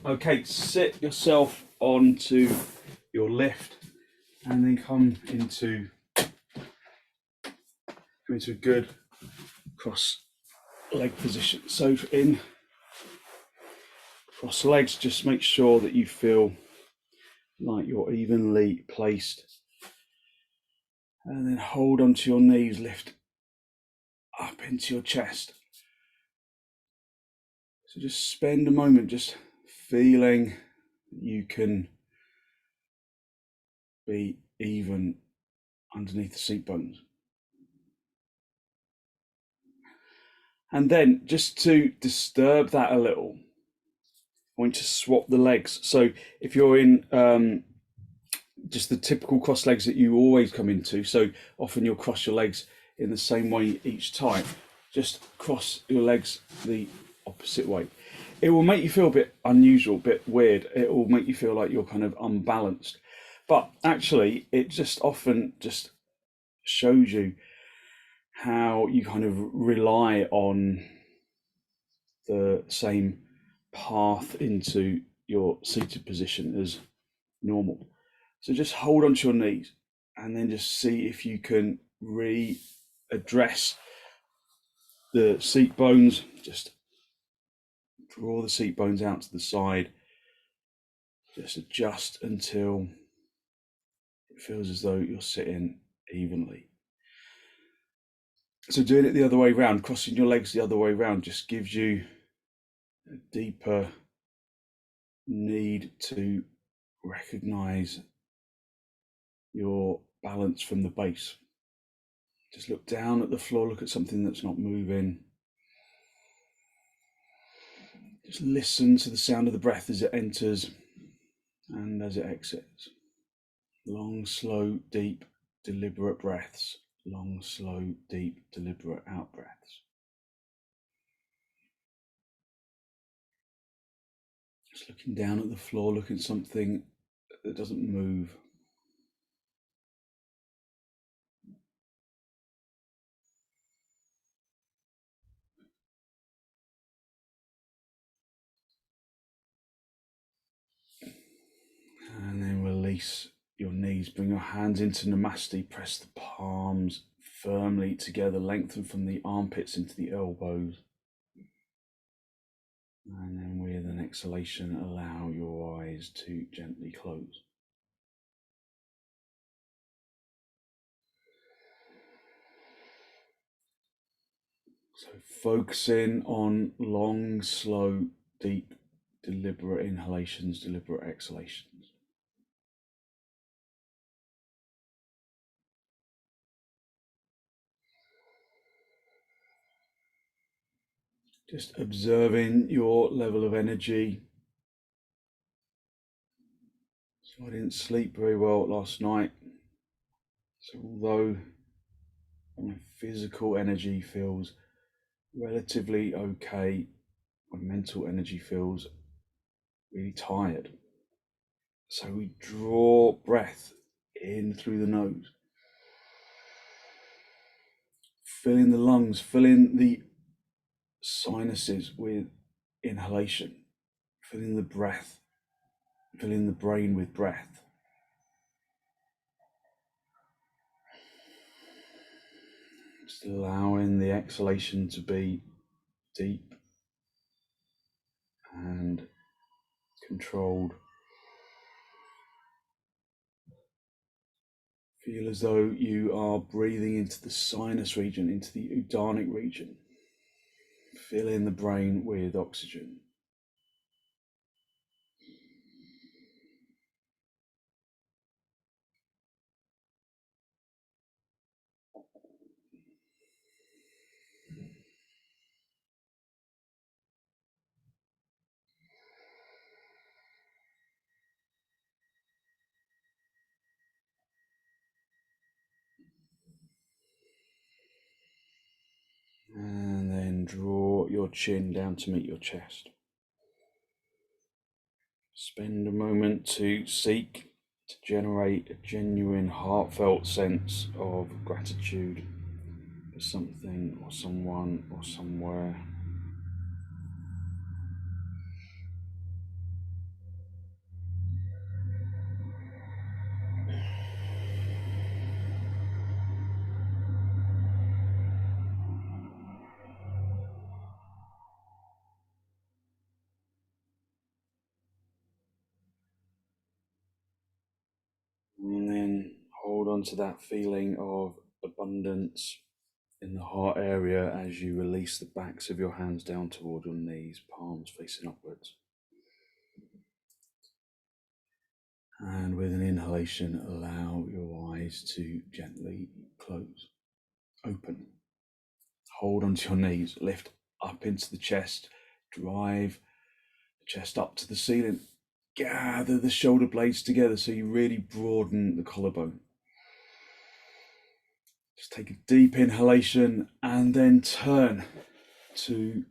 Okay, sit yourself onto your lift and then come into a good cross leg position. So in cross legs, just make sure that you feel like you're evenly placed, and then hold onto your knees, lift up into your chest. So just spend a moment just feeling you can be even underneath the seat bones. And then just to disturb that a little, I want you to swap the legs. So if you're in just the typical cross legs that you always come into, so often you'll cross your legs in the same way each time, just cross your legs the opposite way. It will make you feel a bit unusual, a bit weird. It will make you feel like you're kind of unbalanced. But actually, it just often just shows you how you kind of rely on the same path into your seated position as normal. So just hold onto your knees and then just see if you can readdress the seat bones. Just draw the seat bones out to the side. Just adjust until it feels as though you're sitting evenly. So doing it the other way around, crossing your legs the other way around, just gives you a deeper need to recognize your balance from the base. Just look down at the floor, look at something that's not moving. Just listen to the sound of the breath as it enters and as it exits. Long, slow, deep, deliberate breaths. Long, slow, deep, deliberate out breaths. Just looking down at the floor, looking at something that doesn't move. And then release your knees. Bring your hands into Namaste. Press the palms firmly together. Lengthen from the armpits into the elbows. And then with an exhalation, allow your eyes to gently close. So focusing on long, slow, deep, deliberate inhalations, deliberate exhalations. Just observing your level of energy. So I didn't sleep very well last night. So although my physical energy feels relatively okay, my mental energy feels really tired. So we draw breath in through the nose. Fill in the lungs, fill in the sinuses with inhalation. Fill in the breath, fill in the brain with breath. Just allowing the exhalation to be deep and controlled. Feel as though you are breathing into the sinus region, into the uddanic region. Fill in the brain with oxygen. And then draw your chin down to meet your chest. Spend a moment to seek to generate a genuine, heartfelt sense of gratitude for something or someone or somewhere. on to that feeling of abundance in the heart area as you release the backs of your hands down toward your knees, palms facing upwards. And with an inhalation, allow your eyes to gently close, open. Hold onto your knees, lift up into the chest, drive the chest up to the ceiling. Gather the shoulder blades together so you really broaden the collarbone. Just take a deep inhalation and then turn to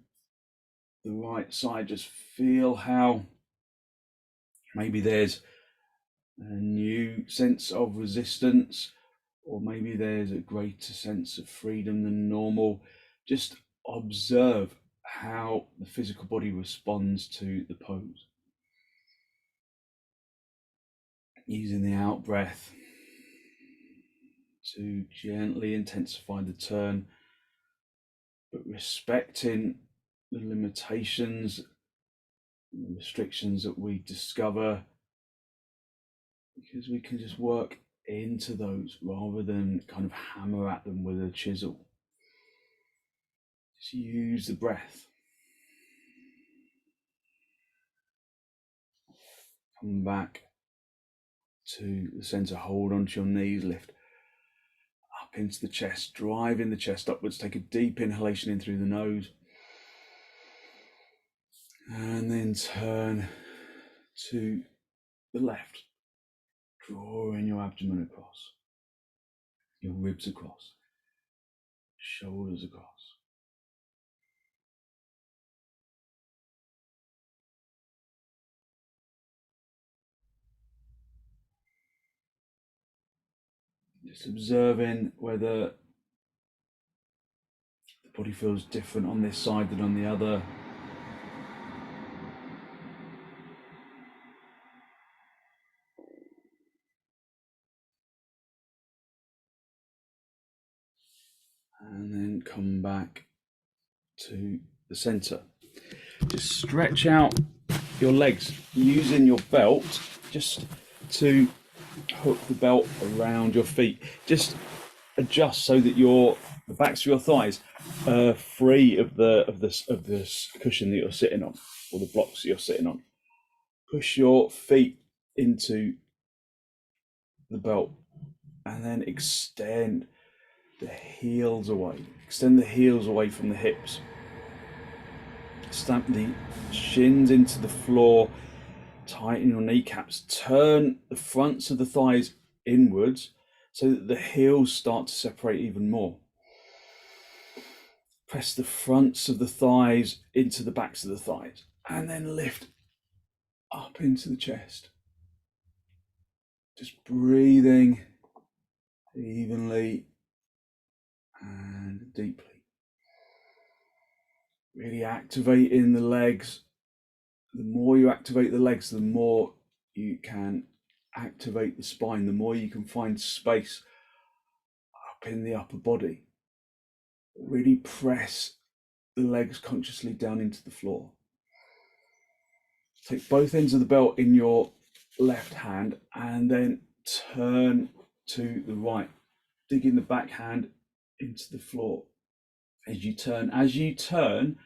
the right side. Just feel how maybe there's a new sense of resistance, or maybe there's a greater sense of freedom than normal. Just observe how the physical body responds to the pose. Using the out breath to gently intensify the turn, but respecting the limitations, the restrictions that we discover, because we can just work into those rather than kind of hammer at them with a chisel. Just use the breath. Come back to the center, hold onto your knees, lift up into the chest, driving the chest upwards. Take a deep inhalation in through the nose, and then turn to the left, drawing your abdomen across, your ribs across, shoulders across. Just observing whether the body feels different on this side than on the other. And then come back to the center. Just stretch out your legs using your belt just to hook the belt around your feet. Just adjust so that the backs of your thighs are free of the cushion that you're sitting on, or the blocks that you're sitting on. Push your feet into the belt and then extend the heels away. Extend the heels away from the hips. Stamp the shins into the floor. Tighten your kneecaps. Turn the fronts of the thighs inwards so that the heels start to separate even more. Press the fronts of the thighs into the backs of the thighs, and then lift up into the chest. Just breathing evenly and deeply. Really activating the legs. The more you activate the legs, the more you can activate the spine, the more you can find space up in the upper body. Really press the legs consciously down into the floor. Take both ends of the belt in your left hand and then turn to the right, digging the back hand into the floor. As you turn,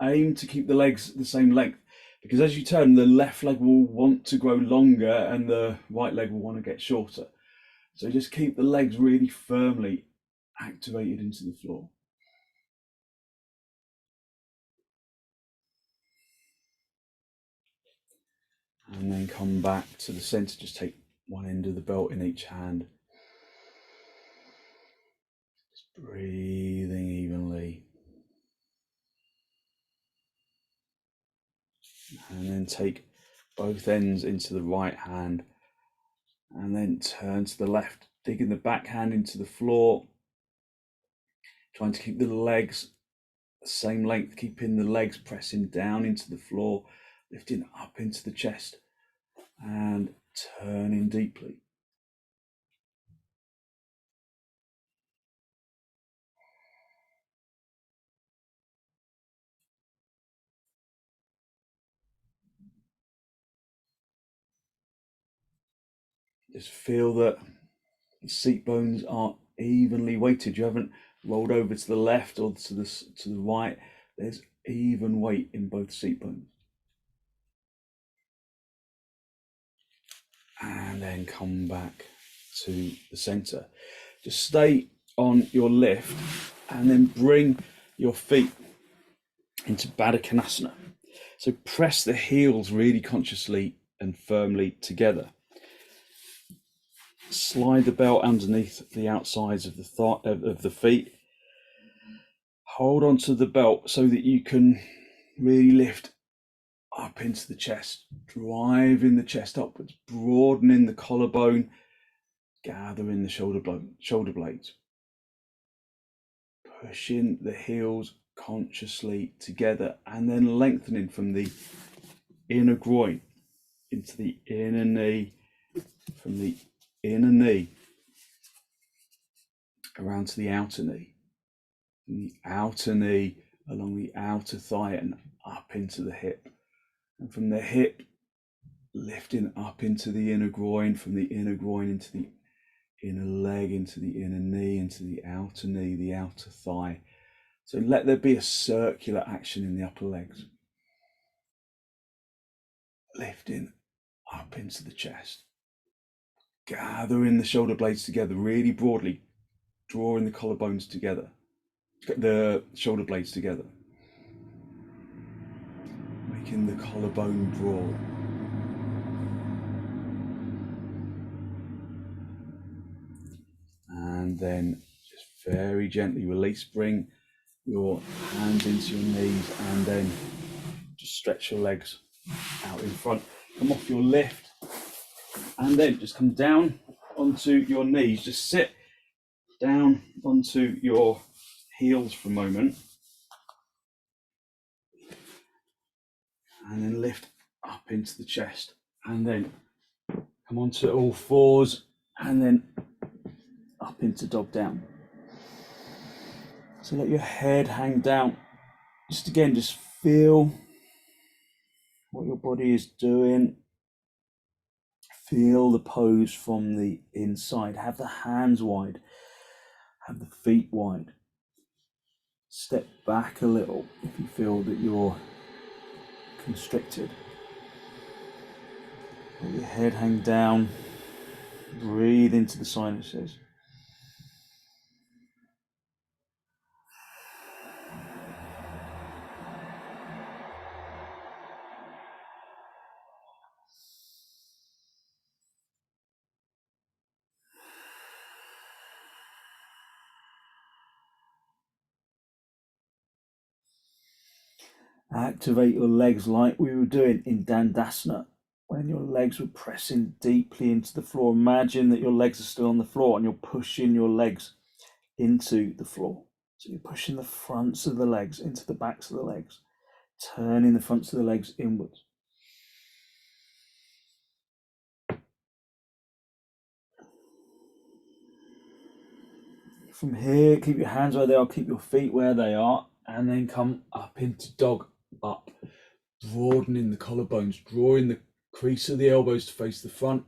aim to keep the legs the same length, because as you turn, the left leg will want to grow longer and the right leg will want to get shorter. So just keep the legs really firmly activated into the floor. And then come back to the center. Just take one end of the belt in each hand. Just breathing evenly. And then take both ends into the right hand and then turn to the left, digging the back hand into the floor, trying to keep the legs the same length, keeping the legs pressing down into the floor, lifting up into the chest and turning deeply. Just feel that The seat bones are evenly weighted. You haven't rolled over to the left or to the right. There's even weight in both seat bones. And then come back to the center. Just stay on your lift and then bring your feet into baddha konasana. So press the heels really consciously and firmly together. Slide the belt underneath the outsides of the feet. Hold onto the belt so that you can really lift up into the chest, driving the chest upwards, broadening the collarbone, gathering the shoulder blades, pushing the heels consciously together, and then lengthening from the inner groin into the inner knee, from the inner knee around to the outer knee, and the outer knee along the outer thigh and up into the hip, and from the hip lifting up into the inner groin, from the inner groin into the inner leg, into the inner knee, into the outer knee, the outer thigh. So let there be a circular action in the upper legs. Lifting up into the chest, gathering the shoulder blades together really broadly, drawing the collarbones together, the shoulder blades together, making the collarbone broad. And then just very gently release, bring your hands into your knees, and then just stretch your legs out in front. Come off your lift, and then just come down onto your knees. Just sit down onto your heels for a moment, and then lift up into the chest, and then come onto all fours, and then up into dog down. So let your head hang down. Just feel what your body is doing. Feel the pose from the inside. Have the hands wide. Have the feet wide. Step back a little if you feel that you're constricted. Let your head hang down. Breathe into the sinuses. Activate your legs like we were doing in dandasana, when your legs were pressing deeply into the floor. Imagine that your legs are still on the floor and you're pushing your legs into the floor. So you're pushing the fronts of the legs into the backs of the legs, turning the fronts of the legs inwards. From here, keep your hands where they are, keep your feet where they are, and then come up into dog up, broadening the collarbones, drawing the crease of the elbows to face the front,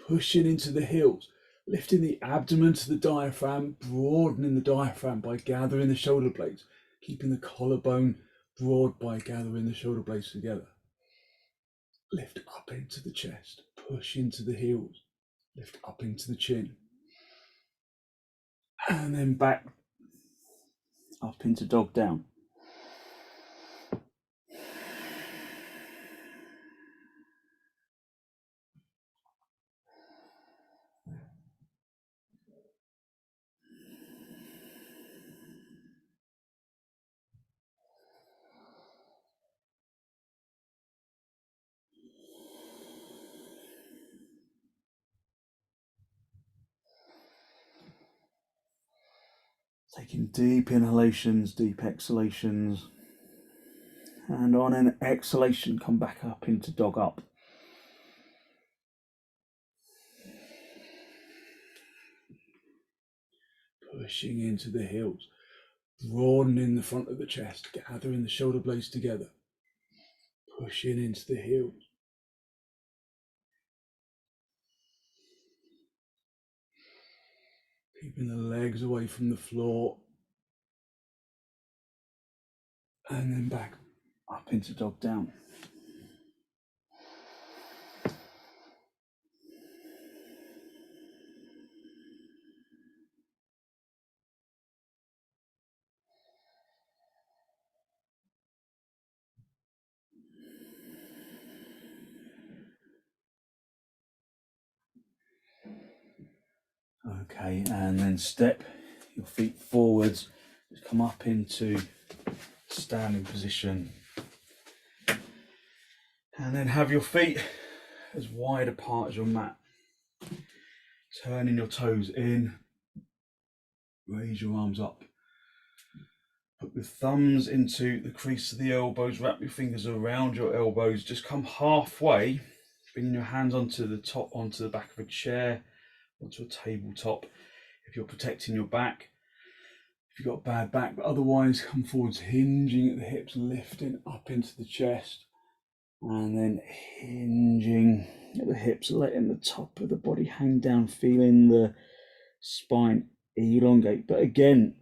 pushing into the heels, lifting the abdomen to the diaphragm, broadening the diaphragm by gathering the shoulder blades, keeping the collarbone broad by gathering the shoulder blades together. Lift up into the chest, push into the heels, lift up into the chin, and then back up into dog down. Taking deep inhalations, deep exhalations, and on an exhalation, come back up into dog up. Pushing into the heels, broadening the front of the chest, gathering the shoulder blades together, pushing into the heels. Keeping the legs away from the floor. And then back up into dog down. Okay, and then step your feet forwards, just come up into standing position. And then have your feet as wide apart as your mat. Turning your toes in, raise your arms up. Put the thumbs into the crease of the elbows, wrap your fingers around your elbows, just come halfway, bringing your hands onto the top, onto the back of a chair, onto a tabletop. If you're protecting your back, if you've got a bad back, but otherwise come forwards, hinging at the hips, lifting up into the chest, and then hinging at the hips, letting the top of the body hang down, feeling the spine elongate, but again,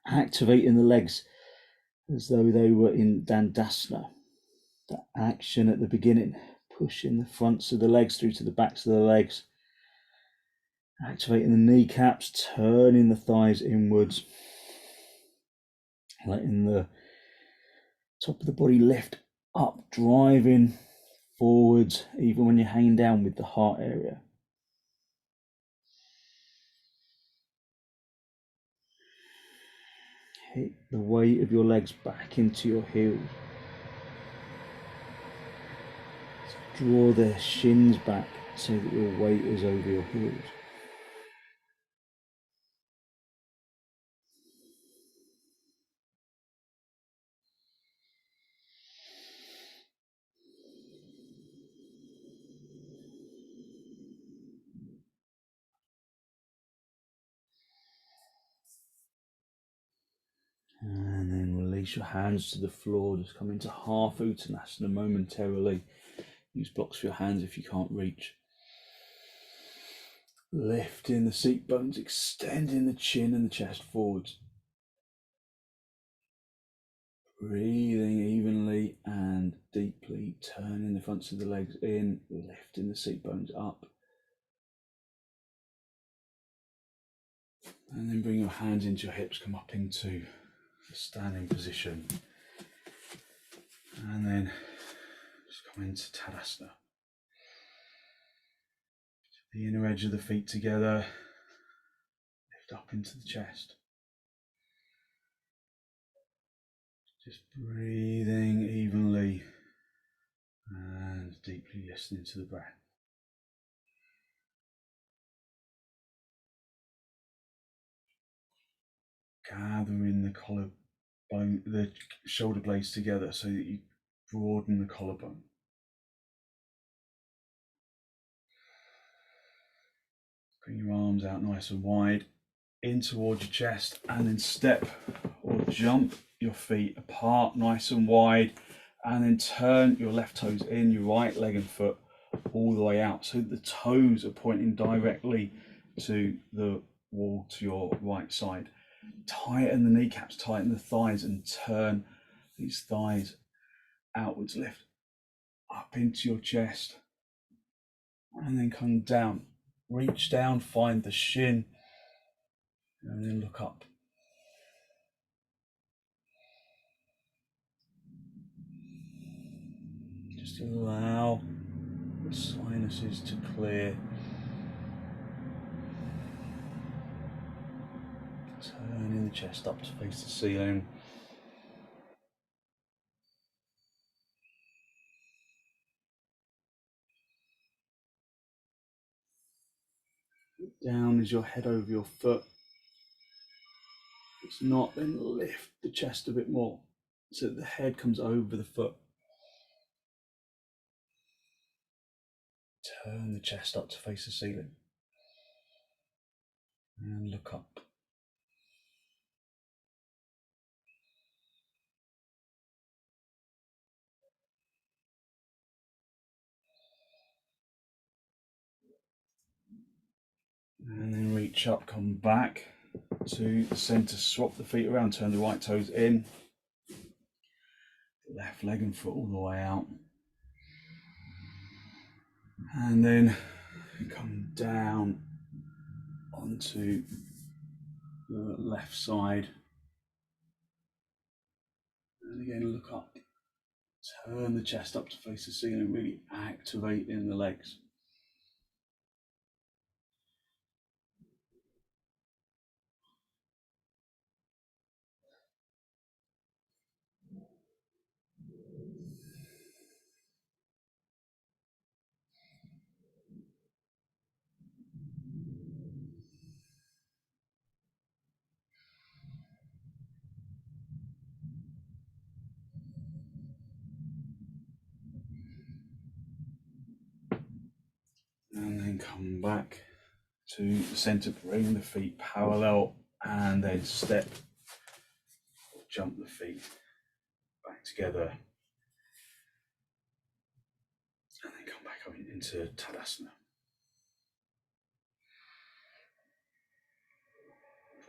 activating the legs as though they were in dandasana. That action at the beginning, pushing the fronts of the legs through to the backs of the legs, activating the kneecaps, turning the thighs inwards, letting the top of the body lift up, driving forwards, even when you're hanging down with the heart area. Hit the weight of your legs back into your heels. Draw the shins back so that your weight is over your heels. And then release your hands to the floor. Just come into half uttanasana momentarily. Use blocks for your hands if you can't reach. Lifting the seat bones, extending the chin and the chest forwards. Breathing evenly and deeply, turning the fronts of the legs in, lifting the seat bones up. And then bring your hands into your hips, come up into the standing position. And then just come into tadasana. The inner edge of the feet together, lift up into the chest. Just breathing evenly and deeply listening to the breath. Gathering the collarbone, the shoulder blades together so that you broaden the collarbone. Bring your arms out nice and wide in towards your chest, and then step or jump your feet apart nice and wide, and then turn your left toes in, your right leg and foot all the way out so the toes are pointing directly to the wall to your right side. Tighten the kneecaps, tighten the thighs, and turn these thighs outwards, lift up into your chest, and then come down. Reach down, find the shin, and then look up. Just allow the sinuses to clear. Turning the chest up to face the ceiling. Down as your head over your foot. If it's not, then lift the chest a bit more so that the head comes over the foot. Turn the chest up to face the ceiling. And look up. And then reach reach up, come back to the center, swap the feet around, turn the right toes in, left leg and foot all the way out, and then come down onto the left side, and again look up, turn the chest up to face the ceiling, really activating the legs. And then come back to the center, bring the feet parallel, and then step or jump the feet back together, and then come back up into Tadasana.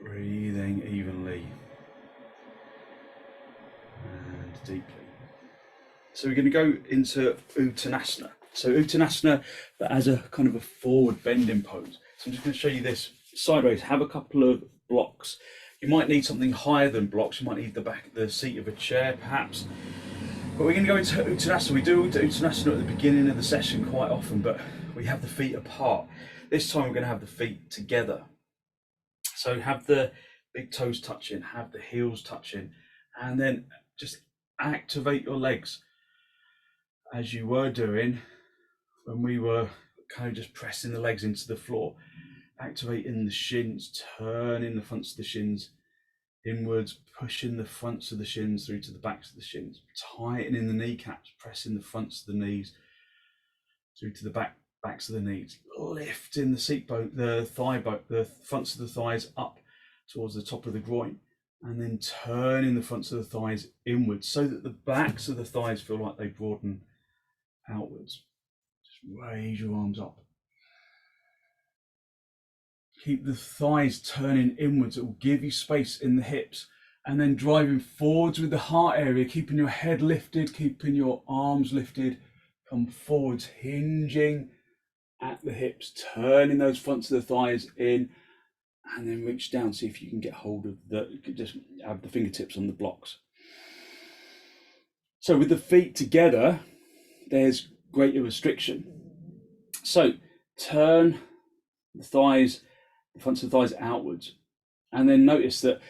Breathing evenly and deeply. So we're going to go into uttanasana. So uttanasana, but as a kind of a forward bending pose. So I'm just going to show you this sideways. Have a couple of blocks. You might need something higher than blocks. You might need the back of the seat of a chair, perhaps. But we're going to go into uttanasana. We do uttanasana at the beginning of the session quite often, but we have the feet apart. This time we're going to have the feet together. So have the big toes touching, have the heels touching, and then just activate your legs as you were doing when we were kind of just pressing the legs into the floor, activating the shins, turning the fronts of the shins inwards, pushing the fronts of the shins through to the backs of the shins, tightening the kneecaps, pressing the fronts of the knees through to the backs of the knees, lifting the seat bone, the thigh bone, the fronts of the thighs up towards the top of the groin, and then turning the fronts of the thighs inwards so that the backs of the thighs feel like they broaden outwards. Just raise your arms up. Keep the thighs turning inwards. It will give you space in the hips, and then driving forwards with the heart area, keeping your head lifted, keeping your arms lifted. Come forwards, hinging at the hips, turning those fronts of the thighs in, and then reach down. See if you can get hold of just have the fingertips on the blocks. So with the feet together, there's greater restriction. So turn the thighs, the fronts of the thighs outwards, and then notice that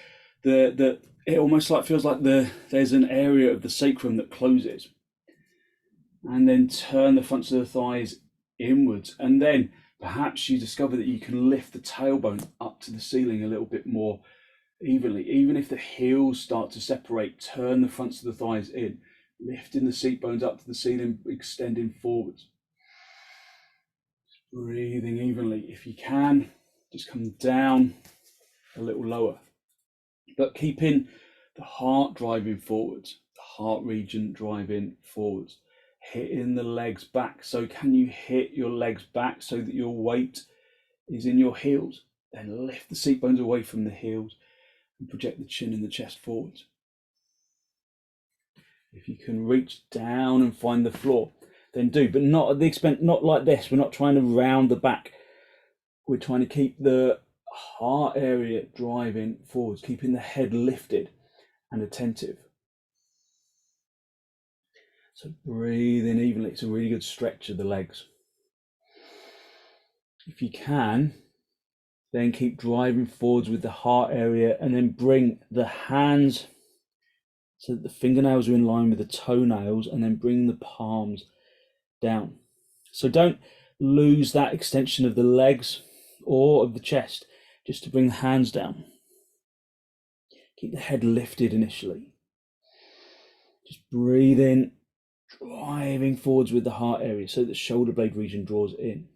it almost feels like there's an area of the sacrum that closes, and then turn the fronts of the thighs inwards, and then perhaps you discover that you can lift the tailbone up to the ceiling a little bit more evenly. Even if the heels start to separate, turn the fronts of the thighs in, lifting the seat bones up to the ceiling, extending forwards. Just breathing evenly. If you can, just come down a little lower, but keeping the heart driving forwards, the heart region driving forwards, hitting the legs back. So can you hit your legs back so that your weight is in your heels? Then lift the seat bones away from the heels and project the chin and the chest forwards. If you can reach down and find the floor, then do, but not at the expense, not like this. We're not trying to round the back. We're trying to keep the heart area driving forwards, keeping the head lifted and attentive. So breathe in evenly. It's a really good stretch of the legs. If you can, then keep driving forwards with the heart area, and then bring the hands so that the fingernails are in line with the toenails, and then bring the palms down. So don't lose that extension of the legs or of the chest, just to bring the hands down. Keep the head lifted initially. Just breathe in, driving forwards with the heart area so that the shoulder blade region draws in.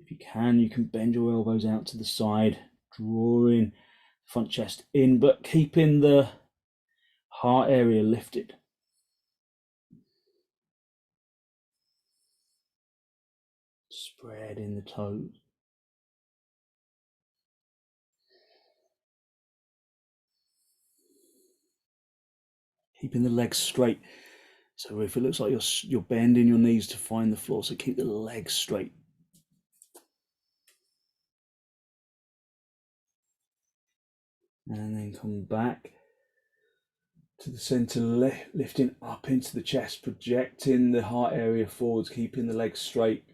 If you can bend your elbows out to the side, drawing front chest in, but keeping the heart area lifted. Spreading the toes. keeping the legs straight. So if it looks like you're bending your knees to find the floor, so keep the legs straight. And then come back to the center, lifting up into the chest, projecting the heart area forwards, keeping the legs straight.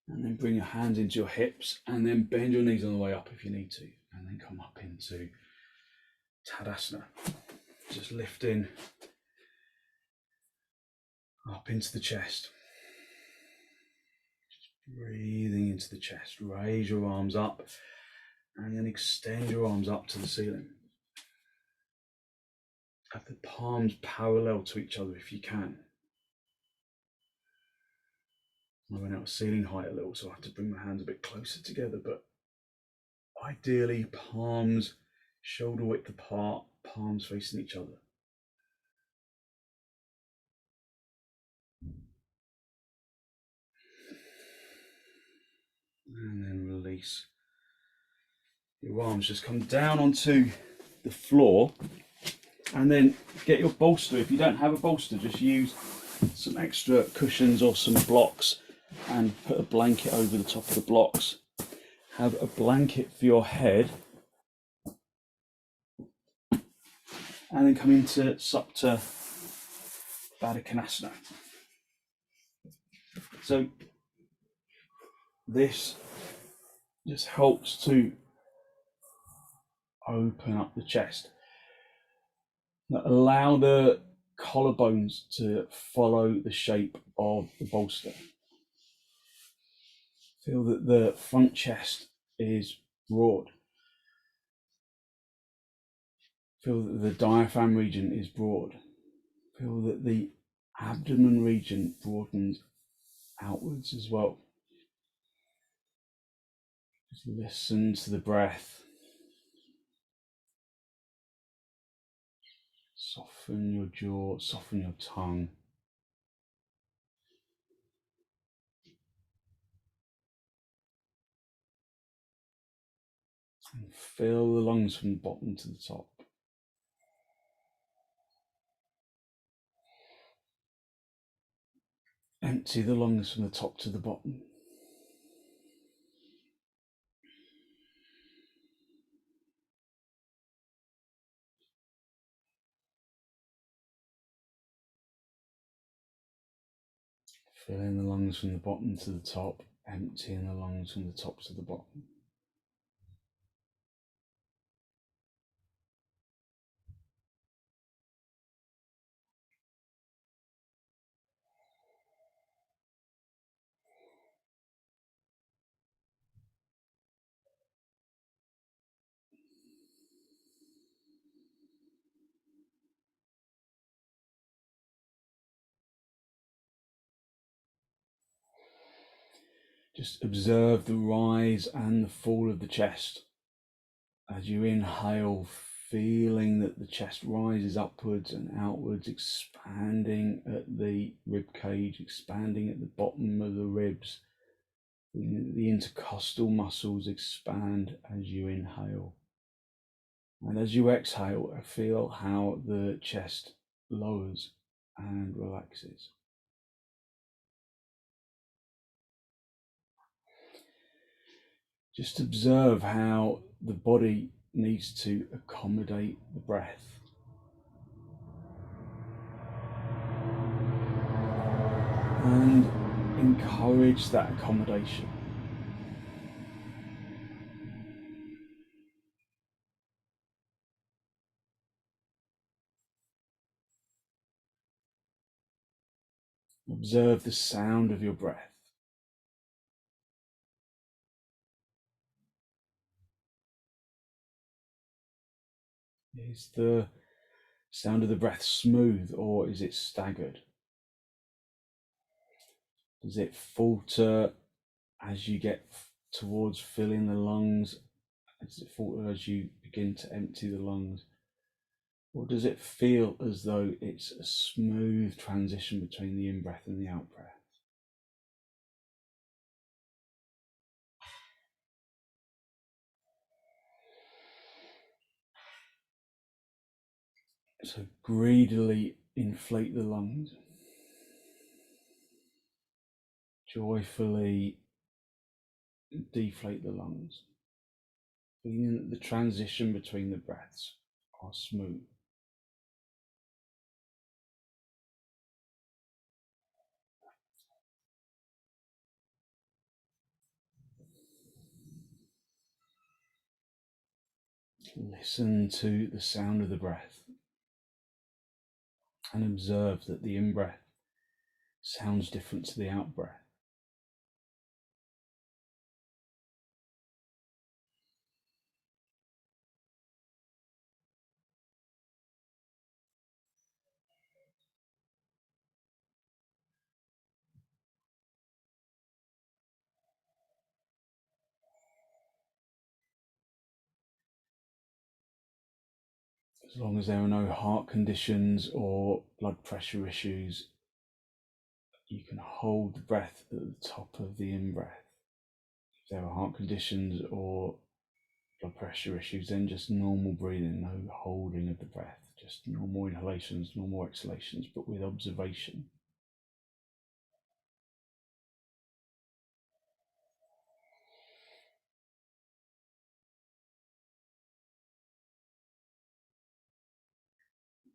And then bring your hands into your hips, and then bend your knees on the way up if you need to. And then come up into Tadasana. Just lifting up into the chest. Just breathing into the chest. Raise your arms up, and then extend your arms up to the ceiling. Have the palms parallel to each other if you can. I went out of ceiling height a little, so I have to bring my hands a bit closer together, but ideally palms shoulder width apart, palms facing each other. And then release. Your arms just come down onto the floor, and then get your bolster. If you don't have a bolster, just use some extra cushions or some blocks and put a blanket over the top of the blocks. Have a blanket for your head, and then come into supta baddha konasana. So this just helps to open up the chest. Now allow the collarbones to follow the shape of the bolster. Feel that the front chest is broad. Feel that the diaphragm region is broad. Feel that the abdomen region broadens outwards as well. Just listen to the breath. Soften your jaw, soften your tongue. And fill the lungs from the bottom to the top. Empty the lungs from the top to the bottom. Filling the lungs from the bottom to the top, emptying the lungs from the top to the bottom. Just observe the rise and the fall of the chest. As you inhale, feeling that the chest rises upwards and outwards, expanding at the rib cage, expanding at the bottom of the ribs. The intercostal muscles expand as you inhale. And as you exhale, feel how the chest lowers and relaxes. Just observe how the body needs to accommodate the breath. And encourage that accommodation. Observe the sound of your breath. Is the sound of the breath smooth, or is it staggered? Does it falter as you get towards filling the lungs? Does it falter as you begin to empty the lungs? Or does it feel as though it's a smooth transition between the in-breath and the out-breath? So greedily inflate the lungs, joyfully deflate the lungs, feeling that the transition between the breaths are smooth. Listen to the sound of the breath and observe that the in-breath sounds different to the out-breath. As long as there are no heart conditions or blood pressure issues, you can hold the breath at the top of the in-breath. If there are heart conditions or blood pressure issues, then just normal breathing, no holding of the breath, just normal inhalations, normal exhalations, but with observation.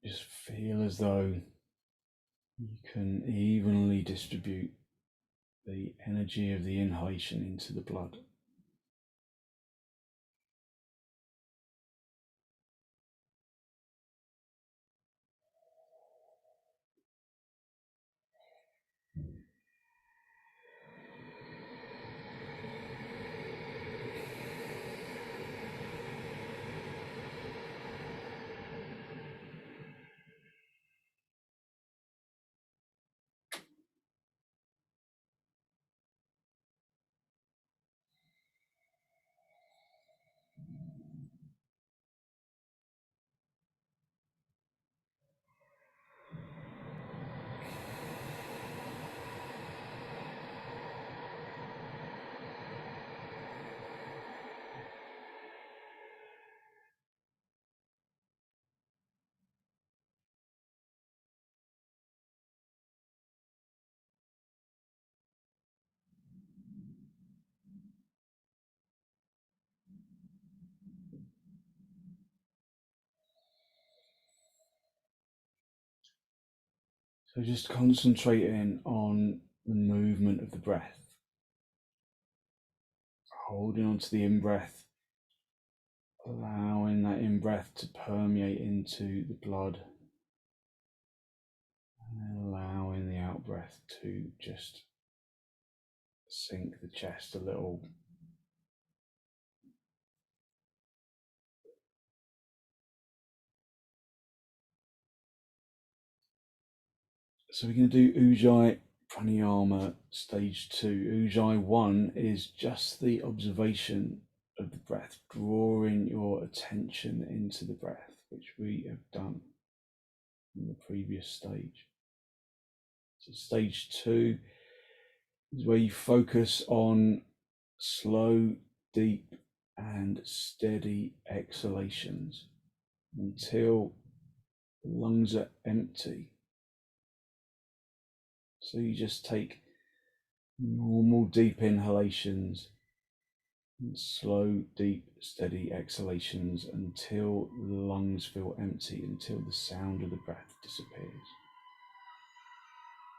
Just feel as though you can evenly distribute the energy of the inhalation into the blood. So just concentrating on the movement of the breath, holding on to the in-breath, allowing that in-breath to permeate into the blood, and allowing the out-breath to just sink the chest a little. So we're going to do Ujjayi Pranayama stage 2. Ujjayi 1 is just the observation of the breath, drawing your attention into the breath, which we have done in the previous stage. So stage 2 is where you focus on slow, deep, and steady exhalations until the lungs are empty. So you just take normal deep inhalations and slow, deep, steady exhalations until the lungs feel empty, until the sound of the breath disappears.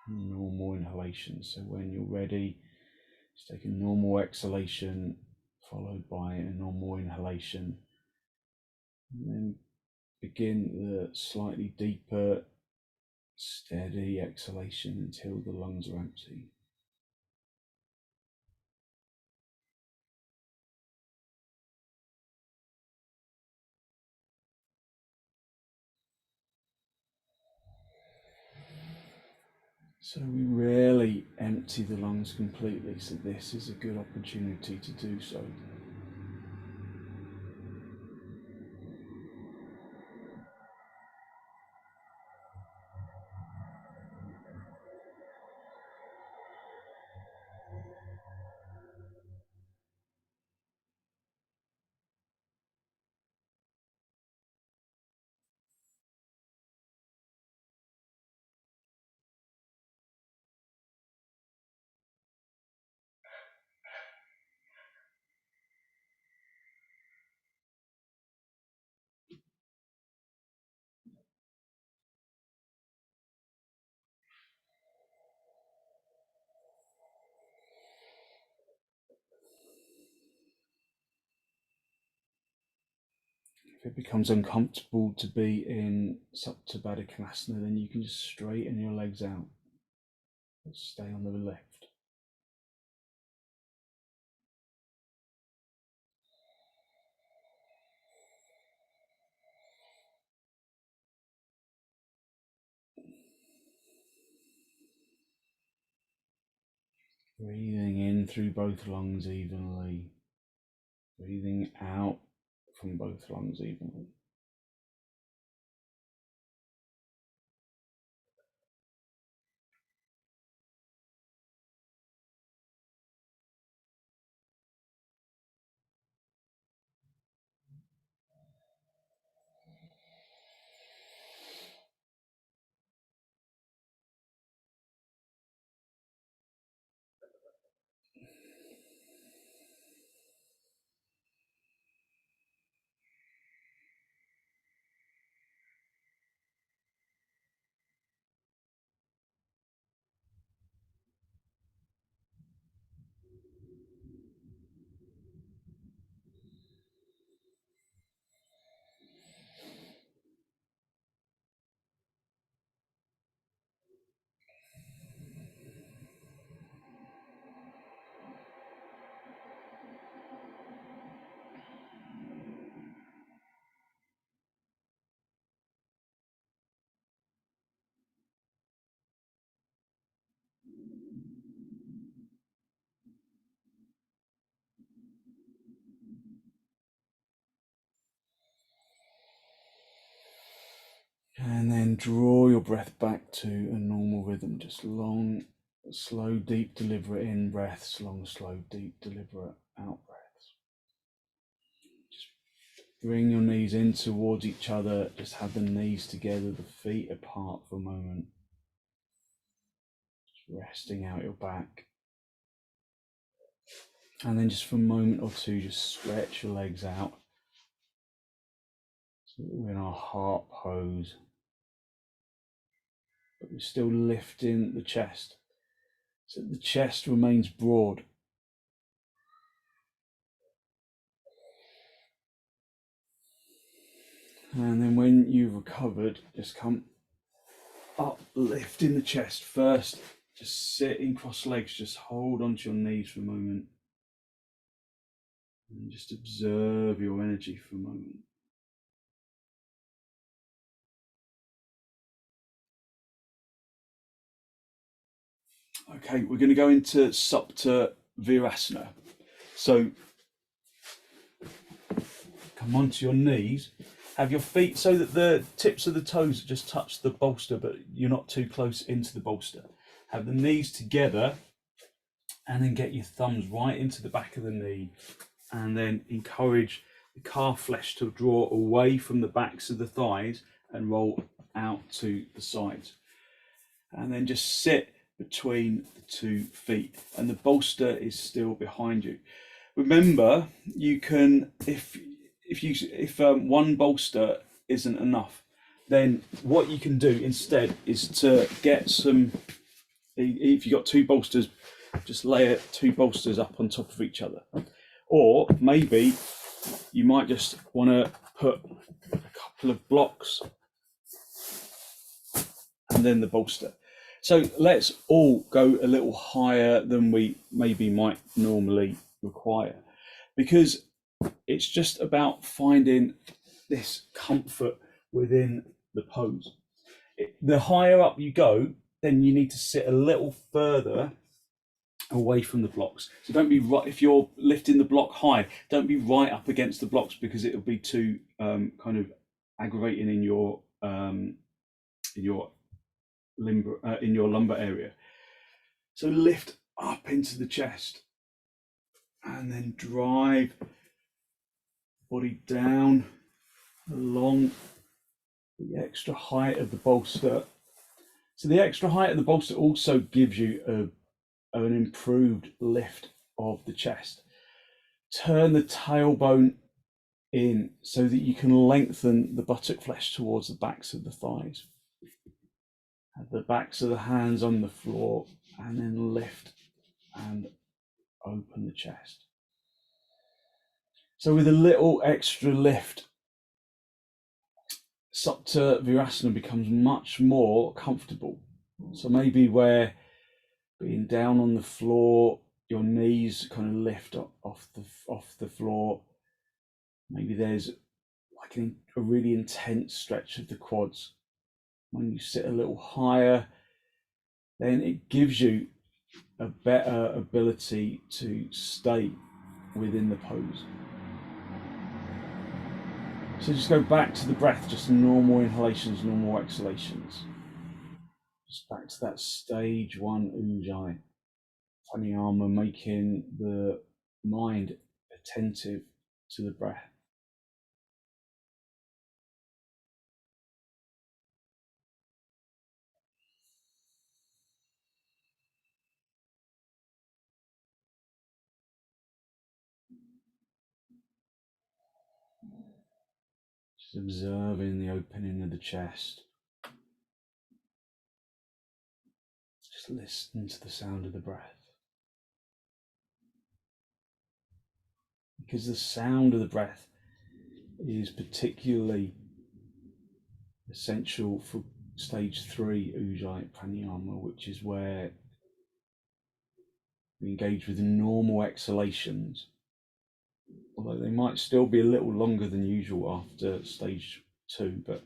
Normal inhalation. So when you're ready, just take a normal exhalation followed by a normal inhalation, and then begin the slightly deeper, steady exhalation until the lungs are empty. So we rarely empty the lungs completely, so this is a good opportunity to do so. If it becomes uncomfortable to be in supta baddha konasana, then you can just straighten your legs out. Stay on the left. Breathing in through both lungs evenly. Breathing out from both lungs evenly. And then draw your breath back to a normal rhythm, just long, slow, deep, deliberate in breaths, long, slow, deep, deliberate out breaths. Just bring your knees in towards each other, just have the knees together, the feet apart for a moment. Just resting out your back. And then just for a moment or two, just stretch your legs out. So we're in our heart pose. But we're still lifting the chest, so the chest remains broad. And then when you've recovered, just come up, lifting the chest first, just sit in cross legs, just hold onto your knees for a moment. And just observe your energy for a moment. Okay, we're going to go into supta virasana. So come onto your knees, have your feet so that the tips of the toes just touch the bolster, but you're not too close into the bolster. Have the knees together, and then get your thumbs right into the back of the knee, and then encourage the calf flesh to draw away from the backs of the thighs and roll out to the sides. And then just sit between the 2 feet, and the bolster is still behind you. Remember, you can, if one bolster isn't enough, then what you can do instead is to get some, if you've got 2 bolsters, just layer 2 bolsters up on top of each other. Or maybe you might just want to put a couple of blocks and then the bolster. So let's all go a little higher than we maybe might normally require, because it's just about finding this comfort within the pose. The higher up you go, then you need to sit a little further away from the blocks. So don't be right, if you're lifting the block high, don't be right up against the blocks, because it'll be too kind of aggravating in your lumbar area. So lift up into the chest, and then drive body down along the extra height of the bolster. So the extra height of the bolster also gives you an improved lift of the chest. Turn the tailbone in so that you can lengthen the buttock flesh towards the backs of the thighs. Have the backs of the hands on the floor, and then lift and open the chest. So with a little extra lift supta virasana becomes much more comfortable. So maybe where being down on the floor, your knees kind of lift off the floor. Maybe there's like a really intense stretch of the quads. When you sit a little higher, then it gives you a better ability to stay within the pose. So just go back to the breath, just normal inhalations, normal exhalations. Just back to that stage one ujjayi. Pranayama, making the mind attentive to the breath. Just observing the opening of the chest. Just listen to the sound of the breath. Because the sound of the breath is particularly essential for stage 3 ujjayi pranayama, which is where we engage with normal exhalations, although they might still be a little longer than usual after stage 2, but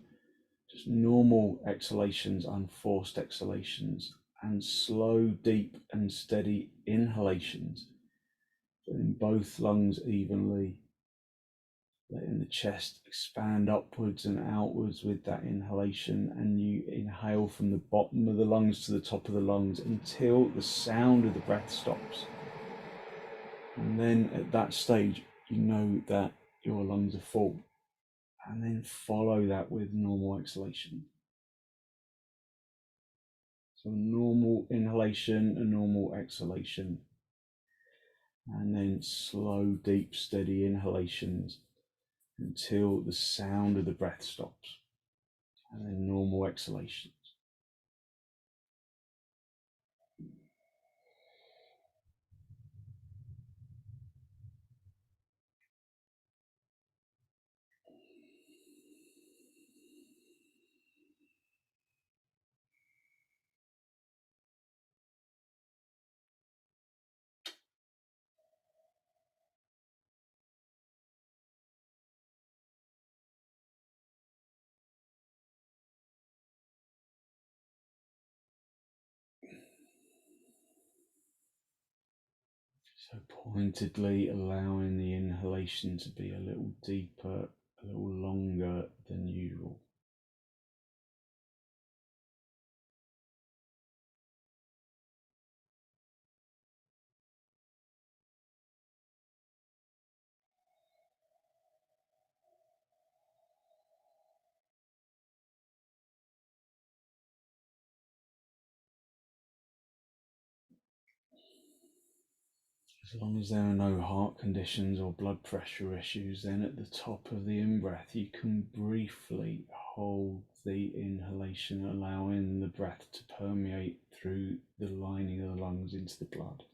just normal exhalations, unforced exhalations, and slow, deep and steady inhalations, filling both lungs evenly, letting the chest expand upwards and outwards with that inhalation, and you inhale from the bottom of the lungs to the top of the lungs until the sound of the breath stops. And then at that stage, you know that your lungs are full, and then follow that with normal exhalation. So normal inhalation and normal exhalation, and then slow, deep, steady inhalations until the sound of the breath stops, and then normal exhalations. So pointedly allowing the inhalation to be a little deeper, a little longer than usual. As long as there are no heart conditions or blood pressure issues, then at the top of the in-breath you can briefly hold the inhalation, allowing the breath to permeate through the lining of the lungs into the blood.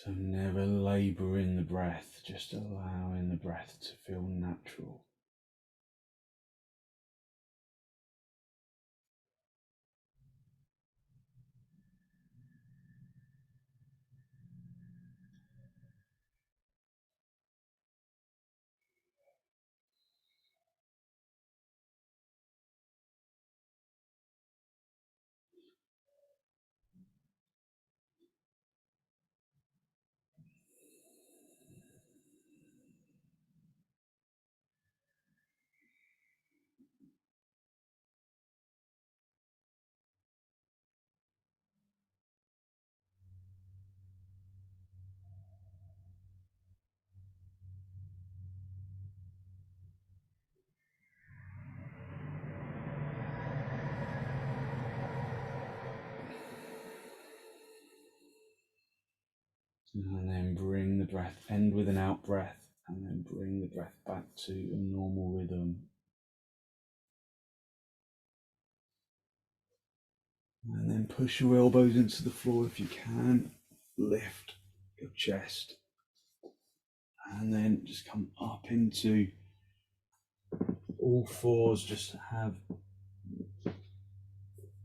So never labouring the breath, just allowing the breath to feel natural. And then bring the breath, end with an out breath, and then bring the breath back to a normal rhythm. And then push your elbows into the floor if you can. Lift your chest. And then just come up into all fours. Just have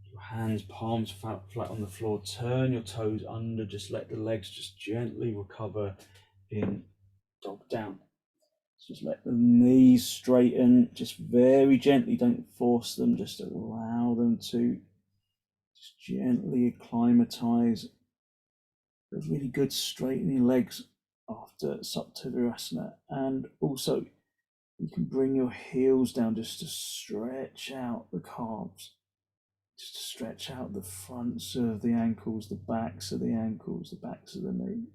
your hands, palms flat on the floor. Turn your toes under. Just let the legs just gently recover in dog down. Just let the knees straighten, just very gently, don't force them, just allow them to just gently acclimatize. Feels really good straightening legs after supta virasana. And also you can bring your heels down just to stretch out the calves, just to stretch out the fronts of the ankles, the backs of the ankles, the backs of the knees.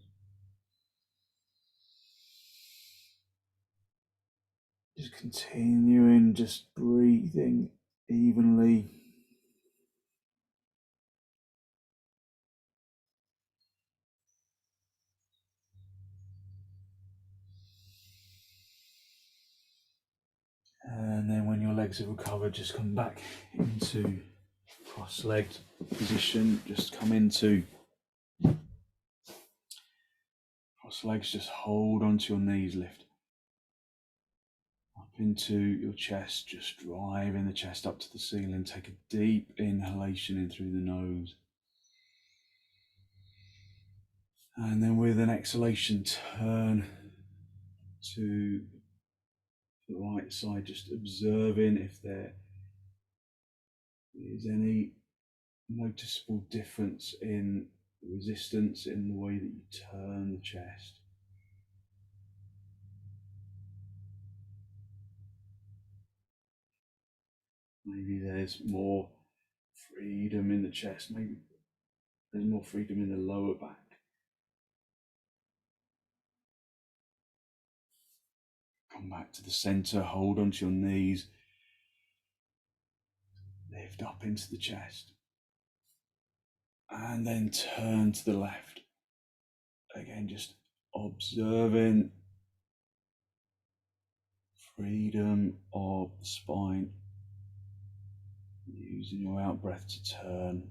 Just continuing, just breathing evenly. And then when your legs have recovered, just come back into cross-legged position. Just come into cross legs, just hold onto your knees, lift up into your chest, just driving the chest up to the ceiling. Take a deep inhalation in through the nose. And then with an exhalation, turn to the right side, just observing if there is any noticeable difference in resistance in the way that you turn the chest. Maybe there's more freedom in the chest, maybe there's more freedom in the lower back. Come back to the center, hold onto your knees, lift up into the chest, and then turn to the left. Again, just observing freedom of the spine, using your out breath to turn.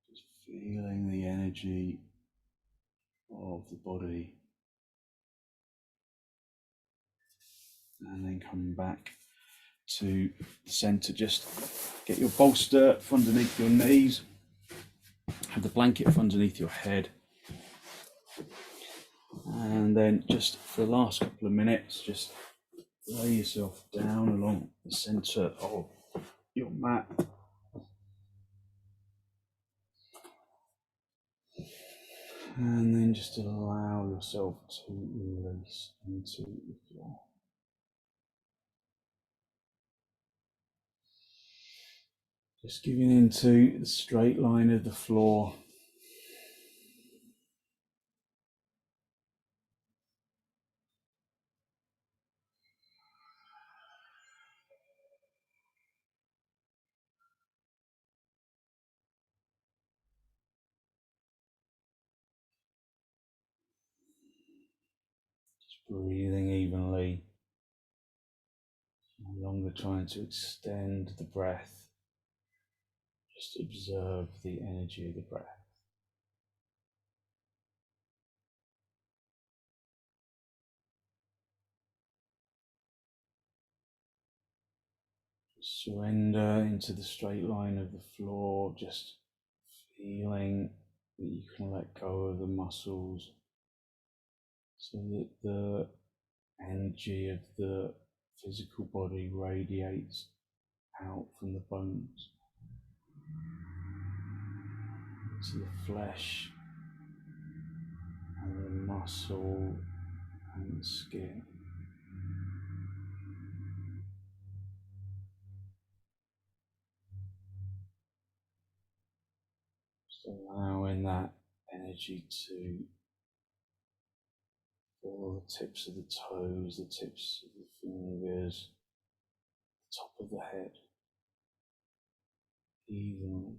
Just feeling the energy of the body. And then come back to the center. Just get your bolster from underneath your knees. Have the blanket from underneath your head. And then just for the last couple of minutes, just lay yourself down along the center of your mat. And then just allow yourself to release into the floor. Just giving into the straight line of the floor. Just breathing evenly. No longer trying to extend the breath. Just observe the energy of the breath. Surrender into the straight line of the floor, just feeling that you can let go of the muscles so that the energy of the physical body radiates out from the bones to the flesh and the muscle and the skin. Just allowing that energy to fill the tips of the toes, the tips of the fingers, the top of the head evenly.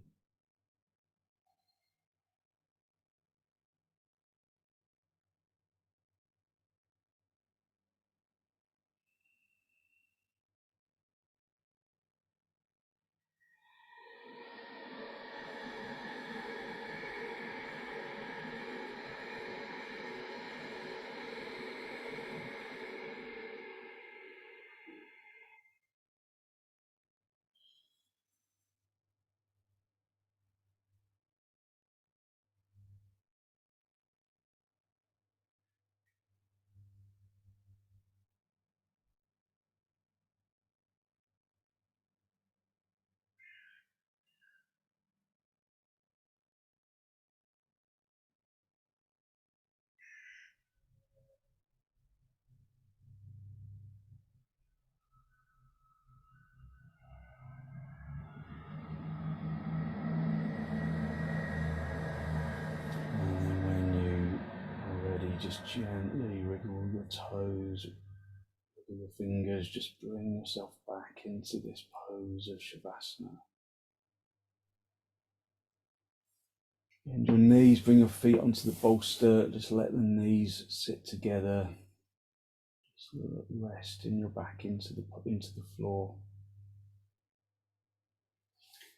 Just gently wriggle your toes, wriggle your fingers, just bring yourself back into this pose of Shavasana. Bend your knees, bring your feet onto the bolster, just let the knees sit together. Just resting your back into the floor.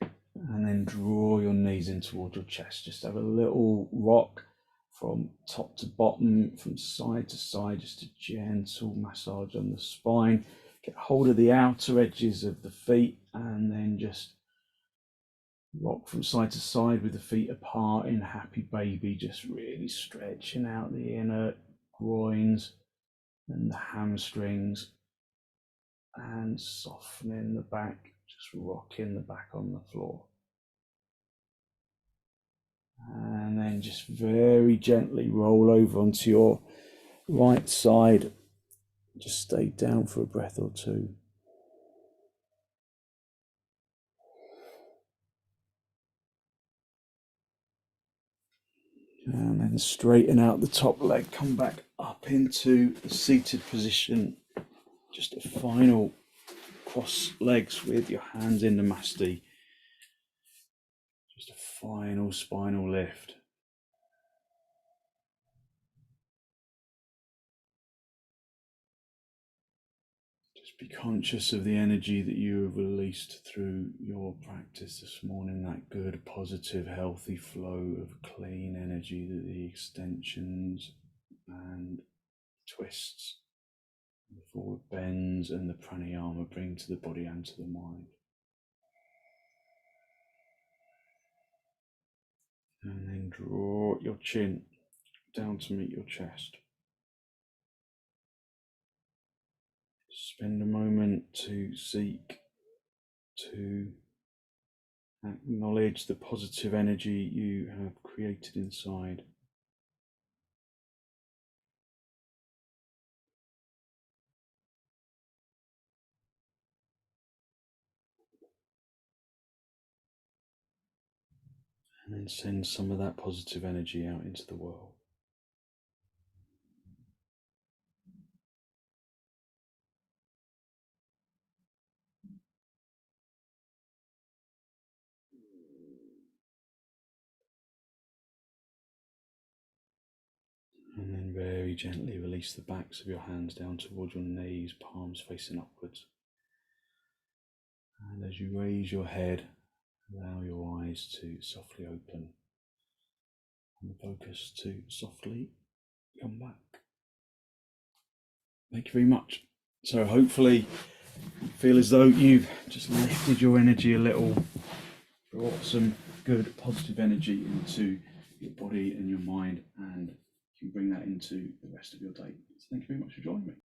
And then draw your knees in towards your chest. Just have a little rock from top to bottom, from side to side, just a gentle massage on the spine. Get hold of the outer edges of the feet and then just rock from side to side with the feet apart in happy baby, just really stretching out the inner groins and the hamstrings and softening the back, just rocking the back on the floor. And then just very gently roll over onto your right side. Just stay down for a breath or two. And then straighten out the top leg, come back up into the seated position. Just a final cross legs with your hands in the masti. Just a final spinal lift. Just be conscious of the energy that you have released through your practice this morning, that good, positive, healthy flow of clean energy that the extensions and twists, the forward bends and the pranayama bring to the body and to the mind. And then draw your chin down to meet your chest. Spend a moment to seek to acknowledge the positive energy you have created inside. And then send some of that positive energy out into the world. And then very gently release the backs of your hands down towards your knees, palms facing upwards. And as you raise your head Allow your eyes to softly open and the focus to softly come back. Thank you very much. So hopefully you feel as though you've just lifted your energy a little, brought some good positive energy into your body and your mind, and you can bring that into the rest of your day. So thank you very much for joining me.